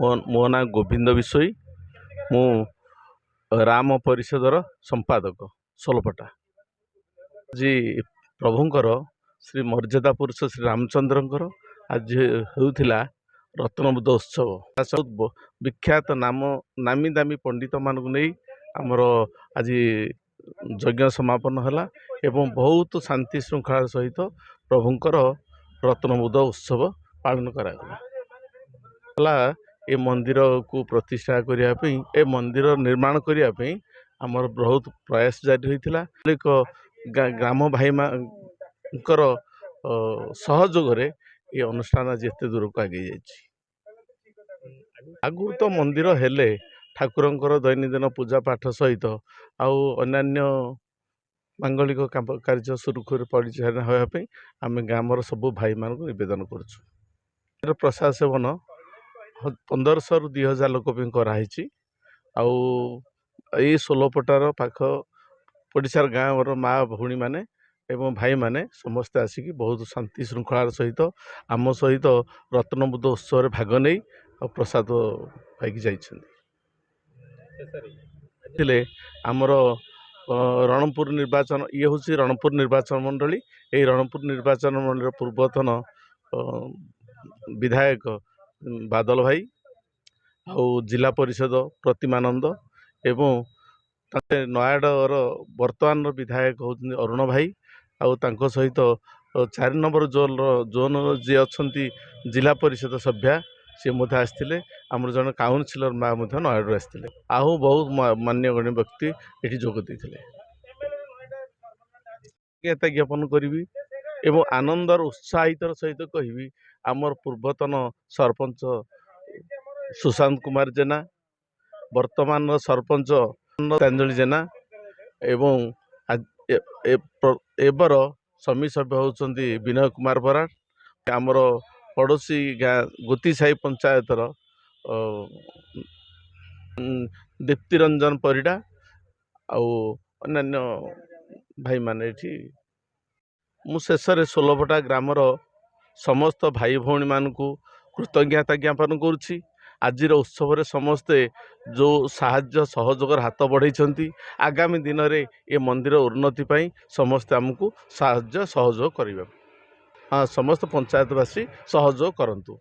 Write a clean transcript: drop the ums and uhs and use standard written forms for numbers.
ମୋ ନାଁ ଗୋବିନ୍ଦ ବିଶୋଇ। ମୁଁ ରାମ ପରିଷଦର ସମ୍ପାଦକ सोलपटा। ଆଜି ପ୍ରଭୁଙ୍କର ଶ୍ରୀ ମର୍ଯ୍ୟାଦା ପୁରୁଷ ଶ୍ରୀ ରାମଚନ୍ଦ୍ରଙ୍କର ଆଜି ହେଉଥିଲା ରତ୍ନବୁଦ୍ଧ ଉତ୍ସବ। ବିଖ୍ୟାତ ନାମୀ ଦାମୀ ପଣ୍ଡିତ ମାନଙ୍କୁ ନେଇ ଆମର ଆଜି ଯଜ୍ଞ ସମାପନ ହେଲା ଏବଂ ବହୁତ ଶାନ୍ତି ଶୃଙ୍ଖଳାର ସହିତ ପ୍ରଭୁଙ୍କର ରତ୍ନବୁଦ୍ଧ ଉତ୍ସବ ପାଳନ କରାଗଲା। ए मंदिर को प्रतिष्ठा करने ए मंदिर निर्माण करने आमर बहुत प्रयास जारी होता एक ग्राम भाई मानकर सहयोग ये अनुष्ठान आज एत दूर को आगे आगु तो मंदिर हेले ठाकुरंकर दैनंदिन पूजा पाठ सहित अन्य मांगलिक कार्य सुरुखुर परिचालन होगापी आम ग्रामर सबू भाई मान नवेदन कर प्रशासन 1500 ରୁ 2000 लोक कराई आई सोलपटार पाख पड़िशार गाँव माँ भौणी मैंने एवं भाई मैंने समस्ते आसिक बहुत शांति श्रृंखलार सहित आम सहित रत्नबुद्ध उत्सव भाग नहीं प्रसाद पाई जाइए। आमर रणपुर निर्वाचन ये हूँ रणपुर निर्वाचन मंडली। ये रणपुर निर्वाचन मंडल पूर्वतन विधायक बादल भाई आउ जिला परिषद प्रतिमानंद एवं नयागढ़ वर्तमान विधायक होती अरुण भाई आउ सहित 4 नंबर जोन जी अच्छा जिला परिषद सभ्या सी आसते आमर जन काउनसिलर माँ नयागढ़ आसते आहू बहुत मान्यगण्य व्यक्ति ये जोगदे ज्ञापन करी एवं आनंदर उत्साहितर सहित कहि आमर पूर्वतन सरपंच सुशांत कुमार जेना वर्तमान सरपंच तांजलि जेना एवं एबर समी सभ्य होती विनय कुमार बराड़ आमर पड़ोसी गाँ गोतीसाही पंचायतर दीप्ति रंजन परिडा अन्य भाई माने मु शेष सोलपटा ग्रामर समस्त भाई भौणी मानू कृतज्ञता ज्ञापन करुछि। आज उत्सव समस्ते जो साहाय्य सहयोगर हाथ बढ़ाई आगामी दिन में ये मंदिर उन्नति पाई समस्ते आमको साहाय्य सहयोग करवा। हाँ, समस्त पंचायतवासी सहयोग करंतु।